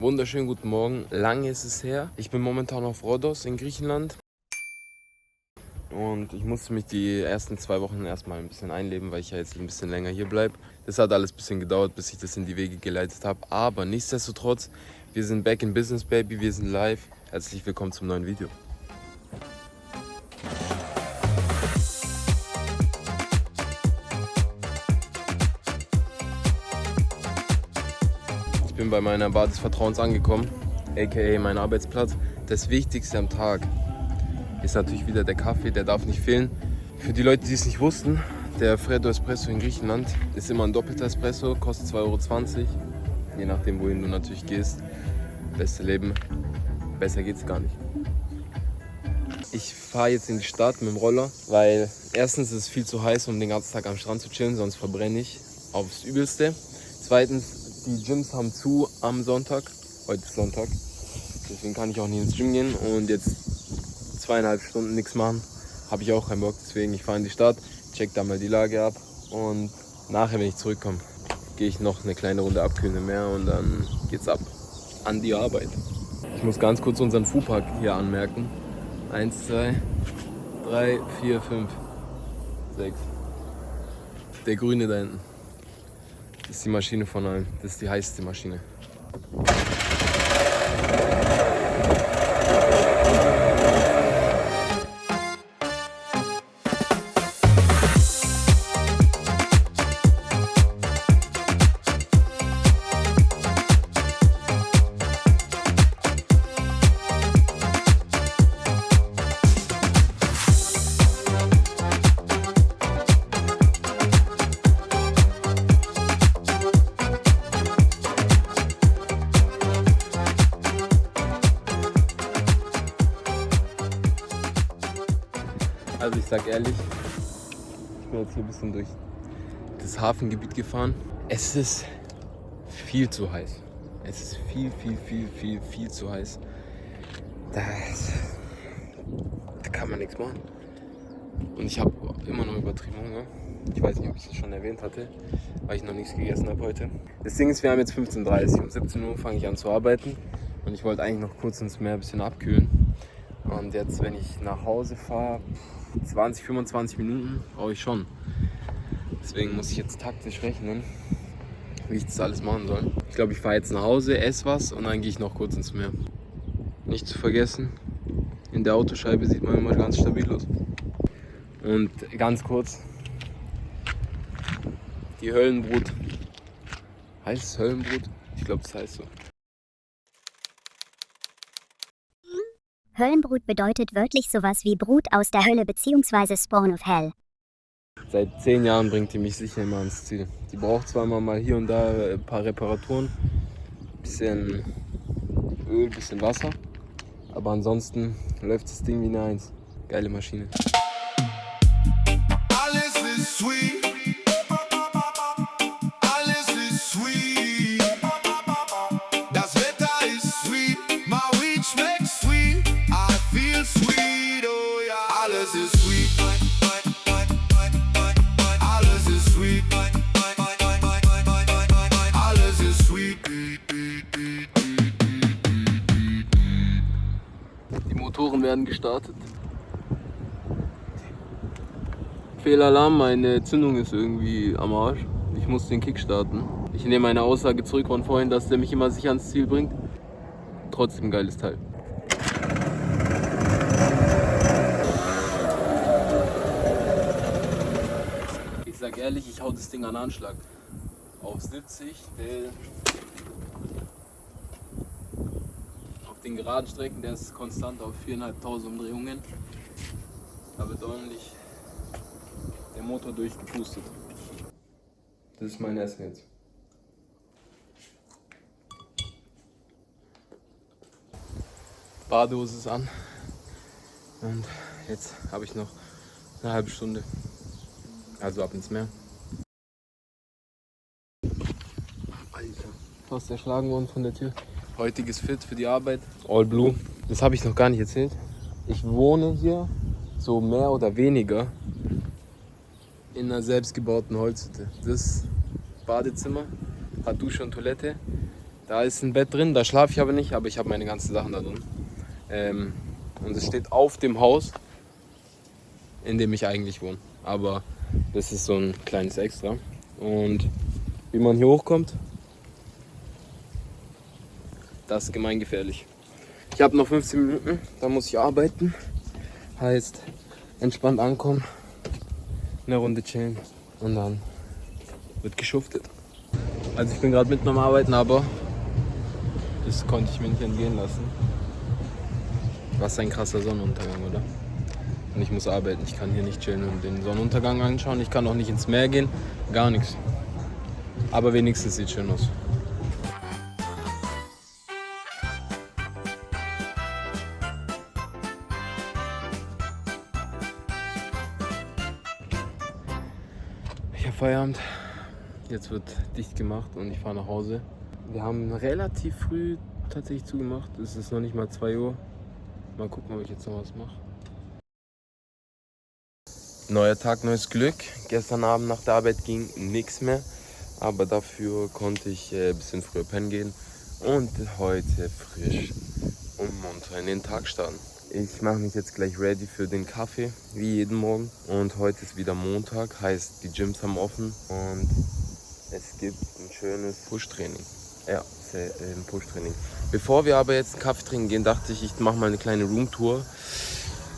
Wunderschönen guten Morgen, lange ist es her. Ich bin momentan auf Rhodos in Griechenland und ich musste mich die ersten 2 Wochen erstmal ein bisschen einleben, weil ich ja jetzt ein bisschen länger hier bleibe. Das hat alles ein bisschen gedauert, bis ich das in die Wege geleitet habe, aber nichtsdestotrotz, wir sind back in business, baby, wir sind live. Herzlich willkommen zum neuen Video. Ich bin bei meiner Bar des Vertrauens angekommen, aka mein Arbeitsplatz. Das Wichtigste am Tag ist natürlich wieder der Kaffee, der darf nicht fehlen. Für die Leute, die es nicht wussten, der Freddo Espresso in Griechenland ist immer ein doppelter Espresso, kostet 2,20 €, je nachdem wohin du natürlich gehst. Beste Leben, besser geht's gar nicht. Ich fahre jetzt in die Stadt mit dem Roller, weil erstens ist es viel zu heiß, um den ganzen Tag am Strand zu chillen, sonst verbrenne ich aufs Übelste. Zweitens, die Gyms haben zu am Sonntag, heute ist Sonntag, deswegen kann ich auch nicht ins Gym gehen und jetzt 2,5 Stunden nichts machen, habe ich auch keinen Bock, deswegen ich fahre in die Stadt, check da mal die Lage ab und nachher, wenn ich zurückkomme, gehe ich noch eine kleine Runde abkühlen im Meer und dann geht's ab an die Arbeit. Ich muss ganz kurz unseren Fuhrpark hier anmerken. 1, 2, 3, 4, 5, 6. Der grüne da hinten. Das ist die Maschine von allen. Das ist die heißeste Maschine. Also ich sag ehrlich, ich bin jetzt hier ein bisschen durch das Hafengebiet gefahren. Es ist viel zu heiß. Es ist viel zu heiß. Da kann man nichts machen. Und ich habe immer noch übertrieben Hunger. Ich weiß nicht, ob ich das schon erwähnt hatte, weil ich noch nichts gegessen habe heute. Das Ding ist, wir haben jetzt 15:30 Uhr. Um 17 Uhr fange ich an zu arbeiten. Und ich wollte eigentlich noch kurz ins Meer ein bisschen abkühlen. Und jetzt, wenn ich nach Hause fahre, 20, 25 Minuten brauche ich schon. Deswegen muss ich jetzt taktisch rechnen, wie ich das alles machen soll. Ich glaube, ich fahre jetzt nach Hause, esse was und dann gehe ich noch kurz ins Meer. Nicht zu vergessen, in der Autoscheibe sieht man immer ganz stabil aus. Und ganz kurz, die Höllenbrut. Heißt es Höllenbrut? Ich glaube, das heißt so. Höllenbrut bedeutet wörtlich sowas wie Brut aus der Hölle bzw. Spawn of Hell. Seit 10 Jahren bringt die mich sicher immer ans Ziel. Die braucht zwar immer mal hier und da ein paar Reparaturen, bisschen Öl, bisschen Wasser, aber ansonsten läuft das Ding wie eine Eins. Geile Maschine. Alles ist sweet. Alles ist sweet. Das Wetter ist sweet. My weed schmeckt sweet. I feel sweet. Oh ja. Alles ist sweet. Alles ist sweet. Alles ist sweet. Die Motoren werden gestartet. Fehlalarm, meine Zündung ist irgendwie am Arsch. Ich muss den Kick starten. Ich nehme meine Aussage zurück von vorhin, dass der mich immer sicher ans Ziel bringt. Trotzdem ein geiles Teil. Ich sag ehrlich, ich hau das Ding an Anschlag. Auf 70, auf den geraden Strecken, der ist konstant auf 4.500 Umdrehungen. Da wird ordentlich der Motor durchgepustet. Das ist mein Essen jetzt. Badehose ist an. Und jetzt habe ich noch eine halbe Stunde. Also ab ins Meer. Alter, fast erschlagen worden von der Tür. Heutiges Fit für die Arbeit. All Blue. Das habe ich noch gar nicht erzählt. Ich wohne hier so mehr oder weniger in einer selbstgebauten Holzhütte. Das Badezimmer hat Dusche und Toilette. Da ist ein Bett drin, da schlafe ich aber nicht, aber ich habe meine ganzen Sachen da drin. Und es steht auf dem Haus, in dem ich eigentlich wohne. Aber das ist so ein kleines Extra. Und wie man hier hochkommt, das ist gemeingefährlich. Ich habe noch 15 Minuten, dann muss ich arbeiten. Heißt, entspannt ankommen, eine Runde chillen und dann wird geschuftet. Also ich bin gerade mitten am Arbeiten, aber das konnte ich mir nicht entgehen lassen. Was ein krasser Sonnenuntergang, oder? Und ich muss arbeiten, ich kann hier nicht chillen und den Sonnenuntergang anschauen. Ich kann auch nicht ins Meer gehen, gar nichts. Aber wenigstens sieht schön aus. Ich habe Feierabend. Jetzt wird dicht gemacht und ich fahre nach Hause. Wir haben relativ früh tatsächlich zugemacht. Es ist noch nicht mal 2 Uhr. Mal gucken, ob ich jetzt noch was mache. Neuer Tag, neues Glück. Gestern Abend nach der Arbeit ging nichts mehr. Aber dafür konnte ich ein bisschen früher pennen gehen. Und heute frisch und munter in den Tag starten. Ich mache mich jetzt gleich ready für den Kaffee, wie jeden Morgen. Und heute ist wieder Montag, heißt die Gyms haben offen. Und es gibt ein schönes Push-Training. Ja, ein Push-Training. Bevor wir aber jetzt einen Kaffee trinken gehen, dachte ich, ich mache mal eine kleine Roomtour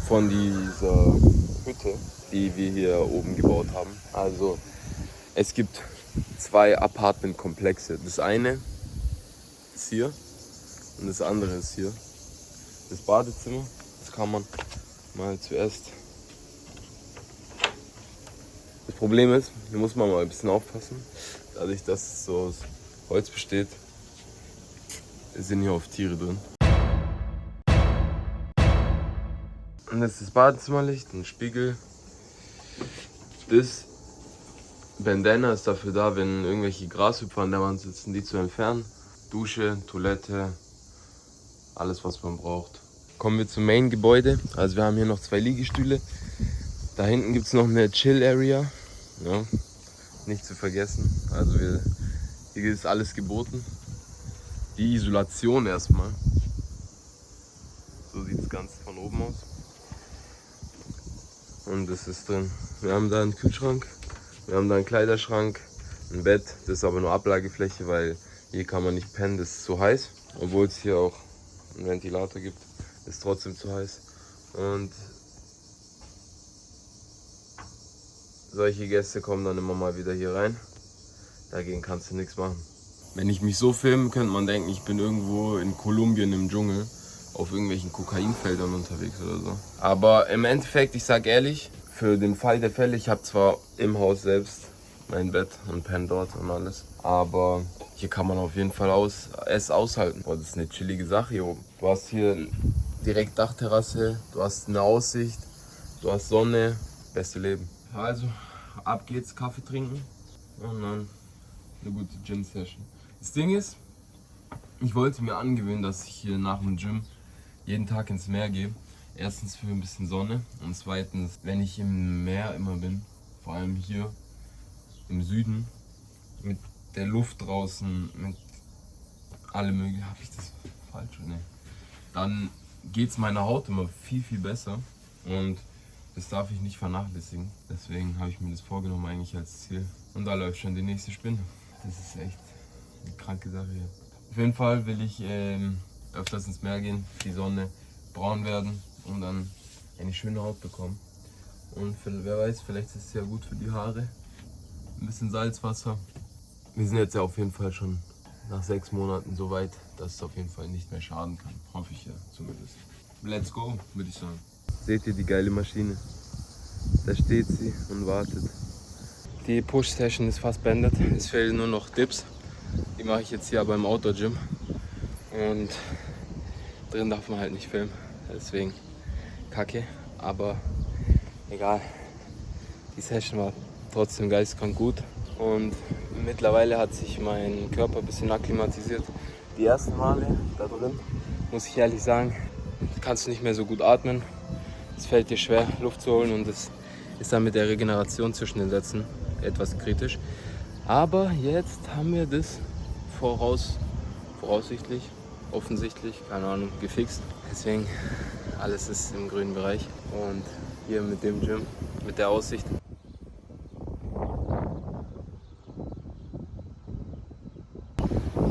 von dieser Hütte, die wir hier oben gebaut haben. Also es gibt 2 Apartmentkomplexe. Das eine ist hier und das andere ist hier. Das Badezimmer, das kann man mal zuerst. Das Problem ist, hier muss man mal ein bisschen aufpassen. Dadurch, dass es so aus Holz besteht, sind hier oft Tiere drin. Und das ist das Badezimmerlicht, ein Spiegel. Das Bandana ist dafür da, wenn irgendwelche Grashüpfer an der Wand sitzen, die zu entfernen. Dusche, Toilette, alles was man braucht. Kommen wir zum Main-Gebäude. Also wir haben hier noch 2 Liegestühle. Da hinten gibt es noch eine Chill-Area. Ja, nicht zu vergessen. Also hier ist alles geboten. Die Isolation erstmal. So sieht es ganz von oben aus. Und das ist drin. Wir haben da einen Kühlschrank, wir haben da einen Kleiderschrank, ein Bett. Das ist aber nur Ablagefläche, weil hier kann man nicht pennen, das ist zu heiß. Obwohl es hier auch einen Ventilator gibt, ist trotzdem zu heiß. Und solche Gäste kommen dann immer mal wieder hier rein. Dagegen kannst du nichts machen. Wenn ich mich so filme, könnte man denken, ich bin irgendwo in Kolumbien im Dschungel auf irgendwelchen Kokainfeldern unterwegs oder so. Aber im Endeffekt, ich sag ehrlich, für den Fall der Fälle, ich habe zwar im Haus selbst mein Bett und penne dort und alles, aber hier kann man auf jeden Fall es aushalten. Boah, das ist eine chillige Sache hier oben. Du hast hier direkt Dachterrasse, du hast eine Aussicht, du hast Sonne, beste Leben. Also, ab geht's, Kaffee trinken und dann eine gute Gym-Session. Das Ding ist, ich wollte mir angewöhnen, dass ich hier nach dem Gym jeden Tag ins Meer gehe. Erstens für ein bisschen Sonne und zweitens, wenn ich im Meer immer bin, vor allem hier im Süden, mit der Luft draußen, mit allem möglichen, habe ich das falsch? Nee. Dann geht es meiner Haut immer viel, viel besser und das darf ich nicht vernachlässigen. Deswegen habe ich mir das vorgenommen eigentlich als Ziel. Und da läuft schon die nächste Spinne. Das ist echt eine kranke Sache hier. Auf jeden Fall will ich öfters ins Meer gehen, die Sonne, braun werden und dann eine schöne Haut bekommen. Und wer weiß, vielleicht ist es ja gut für die Haare. Ein bisschen Salzwasser. Wir sind jetzt ja auf jeden Fall schon nach 6 Monaten so weit, dass es auf jeden Fall nicht mehr schaden kann. Hoffe ich ja zumindest. Let's go, würde ich sagen. Seht ihr die geile Maschine? Da steht sie und wartet. Die Push-Session ist fast beendet. Es fehlen nur noch Dips. Die mache ich jetzt hier aber im Outdoor-Gym. Und drin darf man halt nicht filmen. Deswegen kacke. Aber egal. Die Session war trotzdem geisteskrank gut. Und mittlerweile hat sich mein Körper ein bisschen akklimatisiert. Die ersten Male da drin, muss ich ehrlich sagen, kannst du nicht mehr so gut atmen. Es fällt dir schwer, Luft zu holen und es ist dann mit der Regeneration zwischen den Sätzen etwas kritisch. Aber jetzt haben wir das voraussichtlich, offensichtlich, keine Ahnung, gefixt. Deswegen, alles ist im grünen Bereich. Und hier mit dem Gym, mit der Aussicht.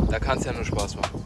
Da kann es ja nur Spaß machen.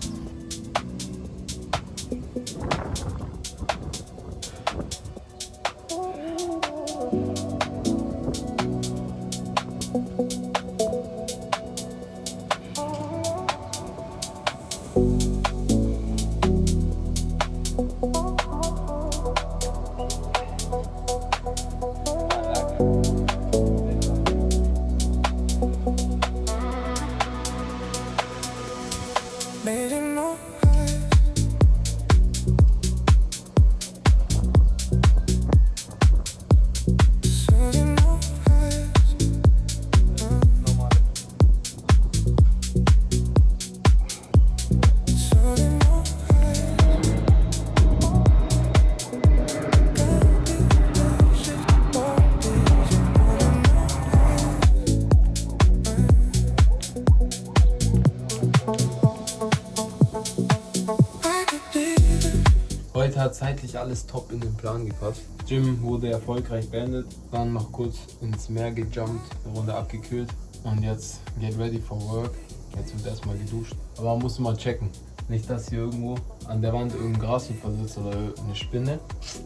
Heute hat zeitlich alles top in den Plan gepasst. Gym wurde erfolgreich beendet, dann noch kurz ins Meer gejumpt, eine Runde abgekühlt und jetzt get ready for work. Jetzt wird erstmal geduscht. Aber man muss mal checken, nicht dass hier irgendwo an der Wand irgendein Grashüpfer sitzt oder eine Spinne,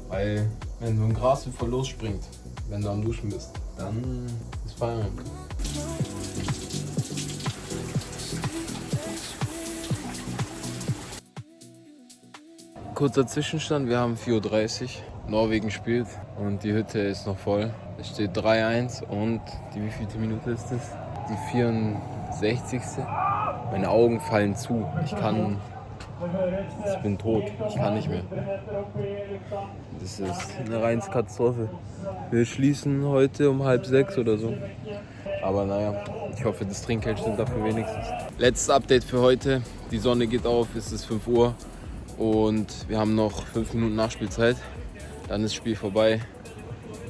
weil wenn so ein Grashüpfer losspringt, wenn du am Duschen bist, dann ist Feierabend. Kurzer Zwischenstand, wir haben 4:30 Uhr, Norwegen spielt und die Hütte ist noch voll. Es steht 3:1 und die wievielte Minute ist es? Die 64. Meine Augen fallen zu, ich bin tot, ich kann nicht mehr. Das ist eine reine Katastrophe. Wir schließen heute um 5:30 oder so. Aber naja, ich hoffe, das Trinkgeld stimmt dafür wenigstens. Letztes Update für heute, die Sonne geht auf, es ist 5 Uhr. Und wir haben noch 5 Minuten Nachspielzeit. Dann ist das Spiel vorbei.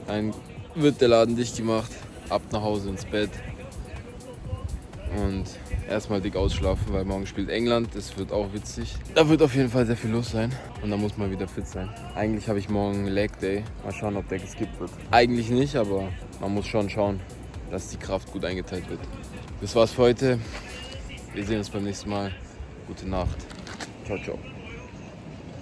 Dann wird der Laden dicht gemacht. Ab nach Hause ins Bett. Und erstmal dick ausschlafen, weil morgen spielt England. Das wird auch witzig. Da wird auf jeden Fall sehr viel los sein. Und dann muss man wieder fit sein. Eigentlich habe ich morgen Leg Day. Mal schauen, ob der geskippt wird. Eigentlich nicht, aber man muss schon schauen, dass die Kraft gut eingeteilt wird. Das war's für heute. Wir sehen uns beim nächsten Mal. Gute Nacht. Ciao, ciao.